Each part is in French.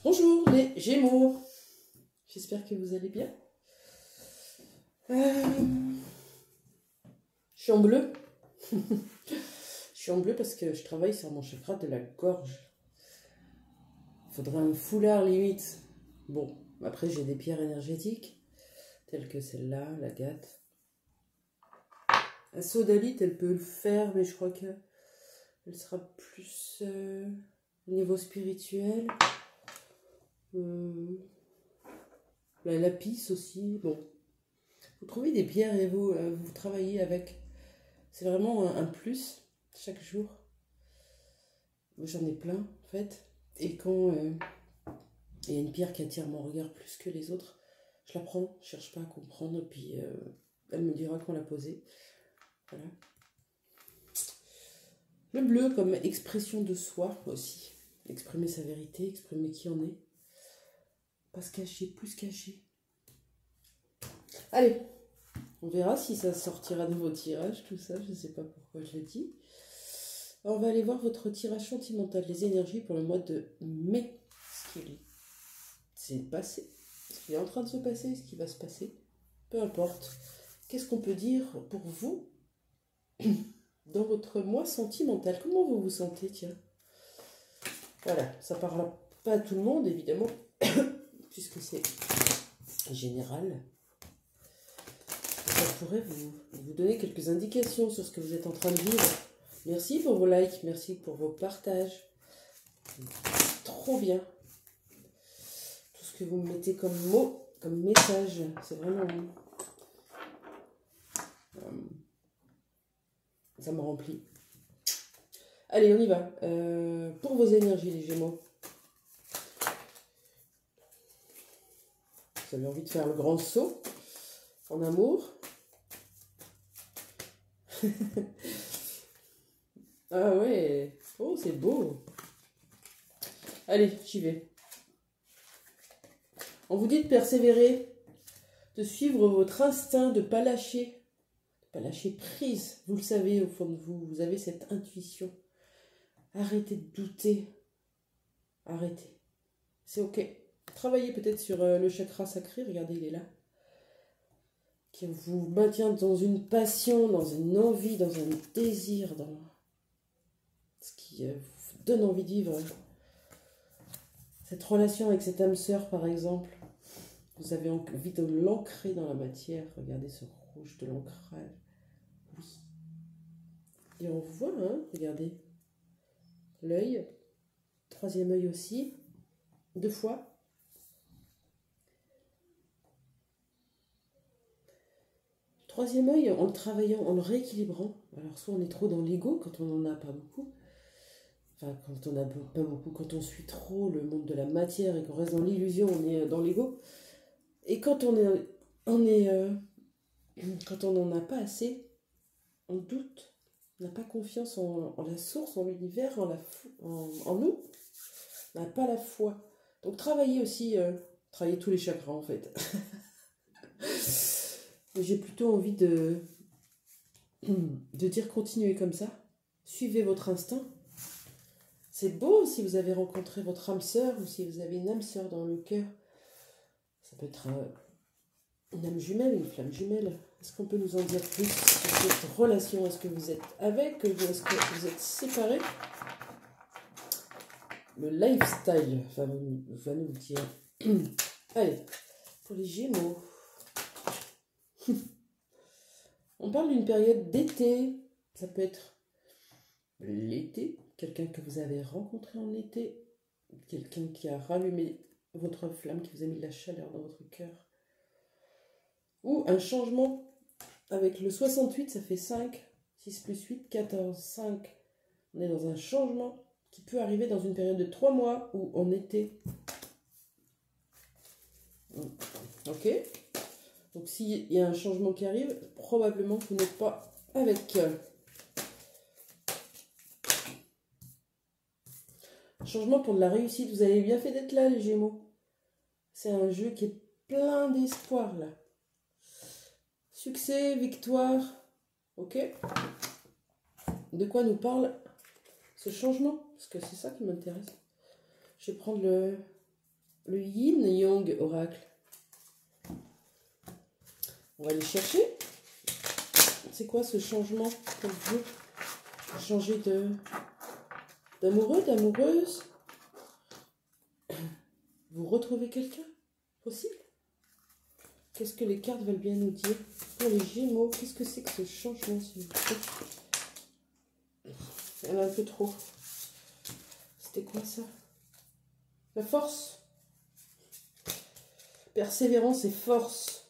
Bonjour les Gémeaux, j'espère que vous allez bien. Je suis en bleu. Je suis en bleu parce que je travaille sur mon chakra de la gorge. Il faudrait un foulard limite. Bon, après j'ai des pierres énergétiques, telles que celle-là, l'agate. La sodalite, elle peut le faire, mais je crois qu'elle sera plus au niveau spirituel. La lapis aussi, bon. Vous trouvez des pierres et vous travaillez avec. C'est vraiment un plus chaque jour. J'en ai plein en fait. Et quand il y a une pierre qui attire mon regard plus que les autres, je la prends, je cherche pas à comprendre, puis elle me dira quand la poser. Voilà. Le bleu comme expression de soi aussi. Exprimer sa vérité, exprimer qui on est. Pas se cacher, plus cacher. Allez, on verra si ça sortira de vos tirages, tout ça, je ne sais pas pourquoi je l'ai dit. Alors, on va aller voir votre tirage sentimental, les énergies pour le mois de mai. Ce qui s'est passé, ce qui est en train de se passer, ce qui va se passer, peu importe. Qu'est-ce qu'on peut dire pour vous dans votre mois sentimental? Comment vous vous sentez, tiens? Voilà, ça ne parlera pas à tout le monde, évidemment, puisque c'est général. Ça pourrait vous donner quelques indications sur ce que vous êtes en train de vivre. Merci pour vos likes, merci pour vos partages. Trop bien. Tout ce que vous me mettez comme mots, comme message, c'est vraiment... ça me remplit. Allez, on y va. Pour vos énergies, les Gémeaux. Vous avez envie de faire le grand saut en amour. Ah ouais. Oh, c'est beau. Allez, j'y vais. On vous dit de persévérer, de suivre votre instinct, de ne pas lâcher prise. Vous le savez au fond de vous, vous avez cette intuition. Arrêtez de douter. Arrêtez. C'est ok. Travaillez peut-être sur le chakra sacré, regardez, il est là. Qui vous maintient dans une passion, dans une envie, dans un désir, dans ce qui vous donne envie de vivre. Cette relation avec cette âme sœur, par exemple, vous avez envie de l'ancrer dans la matière. Regardez ce rouge de l'ancrage. Oui. Et on voit, hein, regardez. L'œil. Troisième œil aussi. 2 fois. Troisième œil, en le travaillant, en le rééquilibrant. Alors, soit on est trop dans l'ego, quand on n'en a pas beaucoup. Enfin, quand on n'a pas beaucoup, quand on suit trop le monde de la matière et qu'on reste dans l'illusion, on est dans l'ego. Et quand quand on n'en a pas assez, on doute, on n'a pas confiance en la source, en l'univers, en nous. On n'a pas la foi. Donc travaillez aussi, travaillez tous les chakras en fait. J'ai plutôt envie de dire continuez comme ça. Suivez votre instinct. C'est beau si vous avez rencontré votre âme sœur ou si vous avez une âme sœur dans le cœur. Ça peut être une âme jumelle, une flamme jumelle. Est-ce qu'on peut nous en dire plus sur cette relation? Est-ce que vous êtes avec? Est-ce que vous êtes séparés? Le lifestyle va nous le dire. Allez, pour les Gémeaux. On parle d'une période d'été. Ça peut être l'été. Quelqu'un que vous avez rencontré en été. Quelqu'un qui a rallumé votre flamme, qui vous a mis de la chaleur dans votre cœur. Ou un changement avec le 68, ça fait 5. 6 plus 8, 14, 5. On est dans un changement qui peut arriver dans une période de 3 mois ou en été. Ok. Donc s'il y a un changement qui arrive, probablement que vous n'êtes pas avec... Changement pour de la réussite. Vous avez bien fait d'être là, les Gémeaux. C'est un jeu qui est plein d'espoir, là. Succès, victoire. Ok. De quoi nous parle ce changement? Parce que c'est ça qui m'intéresse. Je vais prendre Le Yin-Yang Oracle. On va aller chercher. C'est quoi ce changement pour vous? Changer d'amoureux, d'amoureuse? Vous retrouvez quelqu'un? Possible? Qu'est-ce que les cartes veulent bien nous dire? Pour les Gémeaux, qu'est-ce que c'est que ce changement, s'il vous plaît? Il y en a un peu trop. C'était quoi ça? La force. Persévérance et force.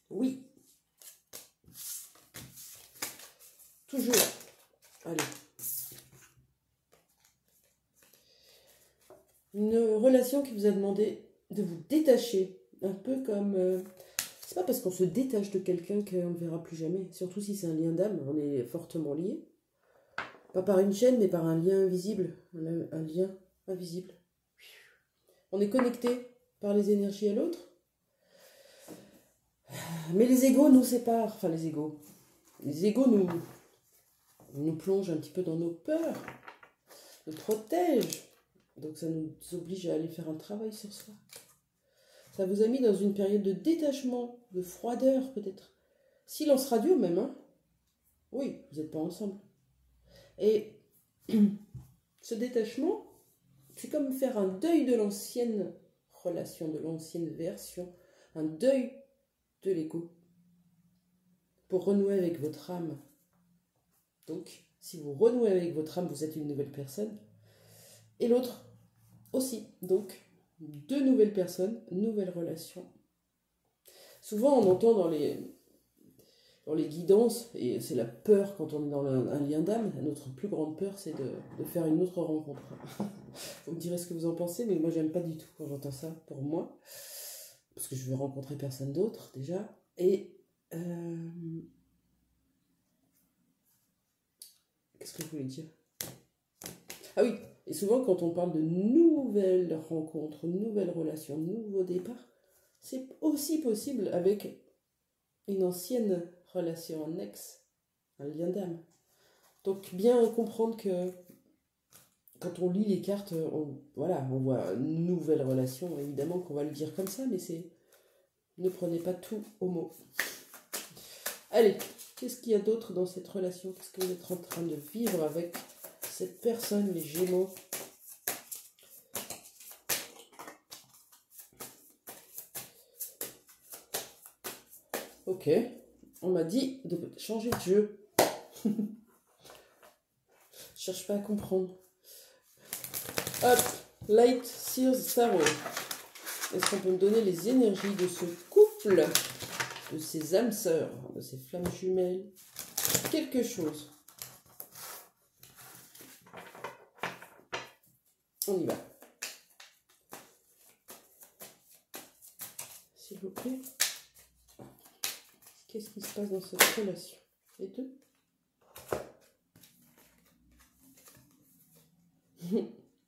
Oui. Toujours. Allez. Une relation qui vous a demandé de vous détacher. Un peu comme... c'est pas parce qu'on se détache de quelqu'un qu'on ne le verra plus jamais. Surtout si c'est un lien d'âme, on est fortement liés. Pas par une chaîne, mais par un lien invisible. Un lien invisible. On est connecté par les énergies à l'autre. Mais les égos nous séparent. Enfin, les égos. Les égos nous plongent un petit peu dans nos peurs. Nous protègent. Donc ça nous oblige à aller faire un travail sur soi. Ça vous a mis dans une période de détachement, de froideur peut-être. Silence radio même, hein? Oui, vous n'êtes pas ensemble. Et ce détachement, c'est comme faire un deuil de l'ancienne relation, de l'ancienne version, un deuil de l'ego, pour renouer avec votre âme. Donc, si vous renouez avec votre âme, vous êtes une nouvelle personne, et l'autre aussi. Donc, deux nouvelles personnes, nouvelles relations. Souvent, on entend dans les guidances, et c'est la peur quand on est dans un lien d'âme, notre plus grande peur, c'est de faire une autre rencontre. Vous me direz ce que vous en pensez, mais moi, j'aime pas du tout quand j'entends ça, pour moi, parce que je veux rencontrer personne d'autre, déjà, et... qu'est-ce que je voulais dire? Ah oui, et souvent, quand on parle de nouvelles rencontres, nouvelles relations, nouveaux départs, c'est aussi possible avec une ancienne relation, un ex, un lien d'âme. Donc bien comprendre que quand on lit les cartes, on voit une nouvelle relation, évidemment qu'on va le dire comme ça, mais c'est... Ne prenez pas tout au mot. Allez, qu'est-ce qu'il y a d'autre dans cette relation? Qu'est-ce que vous êtes en train de vivre avec cette personne, les Gémeaux? Ok, on m'a dit de changer de jeu. Je cherche pas à comprendre. Hop, Light Sears Tarot. Est-ce qu'on peut me donner les énergies de ce couple, de ces âmes sœurs, de ces flammes jumelles? Quelque chose. On y va. S'il vous plaît. Qu'est-ce qui se passe dans cette relation? Les deux.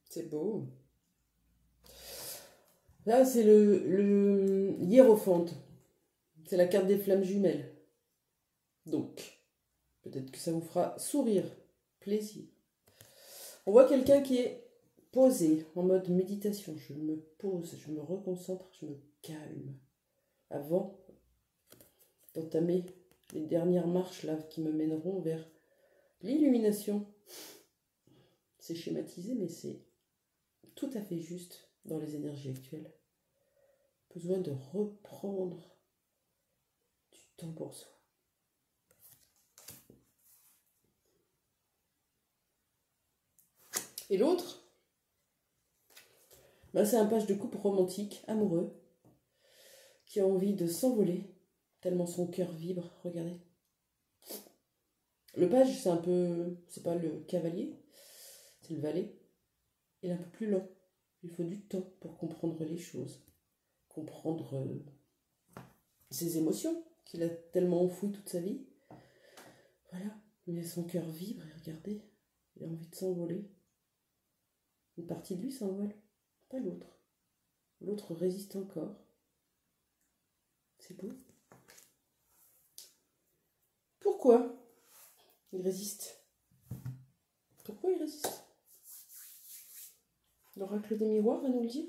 C'est beau. Là, c'est le hiérophante. C'est la carte des flammes jumelles. Donc, peut-être que ça vous fera sourire, plaisir. On voit quelqu'un qui est posé, en mode méditation. Je me pose, je me reconcentre, je me calme. Avant d'entamer les dernières marches là qui me mèneront vers l'illumination. C'est schématisé, mais c'est tout à fait juste dans les énergies actuelles. Besoin de reprendre du temps pour soi. Et l'autre, c'est un page de couple romantique, amoureux, qui a envie de s'envoler, tellement son cœur vibre, regardez. Le page, c'est un peu, c'est pas le cavalier, c'est le valet. Il est un peu plus lent. Il faut du temps pour comprendre les choses, comprendre ses émotions qu'il a tellement enfouies toute sa vie. Voilà, mais son cœur vibre et regardez, il a envie de s'envoler. Une partie de lui s'envole, pas l'autre. L'autre résiste encore. C'est beau. Pourquoi il résiste? Pourquoi il résiste? L'oracle des miroirs va nous le dire.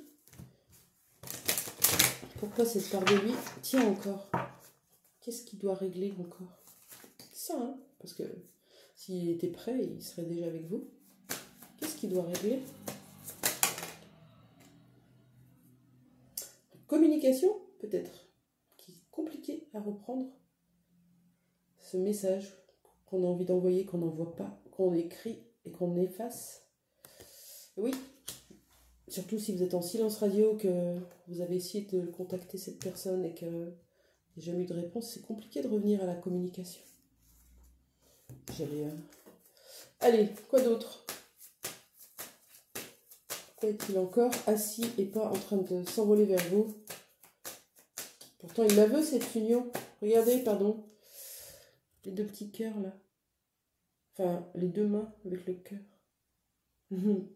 Pourquoi cette part de lui tient encore? Qu'est-ce qu'il doit régler encore? Ça, hein, parce que s'il était prêt, il serait déjà avec vous. Qu'est-ce qu'il doit régler? Communication, peut-être, qui est compliqué à reprendre. Ce message qu'on a envie d'envoyer, qu'on n'envoie pas, qu'on écrit et qu'on efface. Oui, surtout si vous êtes en silence radio, que vous avez essayé de contacter cette personne et qu'il n'y a jamais eu de réponse, c'est compliqué de revenir à la communication. Allez, quoi d'autre? Pourquoi est-il encore assis et pas en train de s'envoler vers vous? Pourtant, il la veut, cette union. Regardez, pardon. Les deux petits cœurs, là. Enfin, les deux mains avec le cœur. Il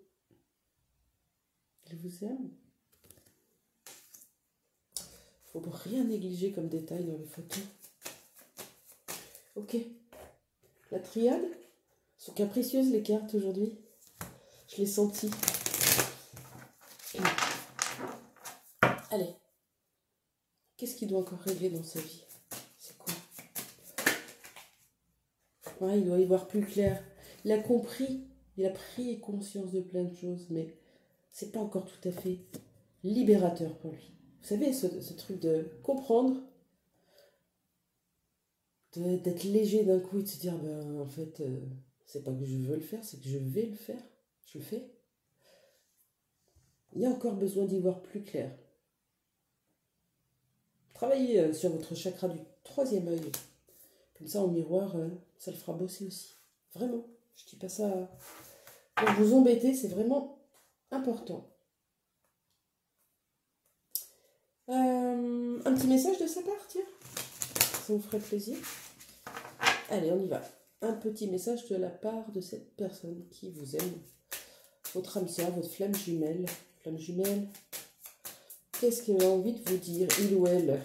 vous aime. Faut rien négliger comme détail dans les photos. Ok. La triade. Sont capricieuses, les cartes, aujourd'hui. Je l'ai senti. Allez. Qu'est-ce qu'il doit encore régler dans sa vie? C'est quoi? Ouais, il doit y voir plus clair. Il a compris, il a pris conscience de plein de choses, mais c'est pas encore tout à fait libérateur pour lui. Vous savez, ce truc de comprendre, d'être léger d'un coup et de se dire, ben, en fait, c'est pas que je veux le faire, c'est que je vais le faire. Je le fais. Il y a encore besoin d'y voir plus clair. Travaillez sur votre chakra du 3e œil. Comme ça, en miroir, ça le fera bosser aussi. Vraiment. Je dis pas ça pour vous embêter, c'est vraiment important. Un petit message de sa part, tiens. Ça vous ferait plaisir. Allez, on y va. Un petit message de la part de cette personne qui vous aime. Votre âme sœur, votre flamme jumelle. Flamme jumelle. Qu'est-ce qu'elle a envie de vous dire, il ou elle?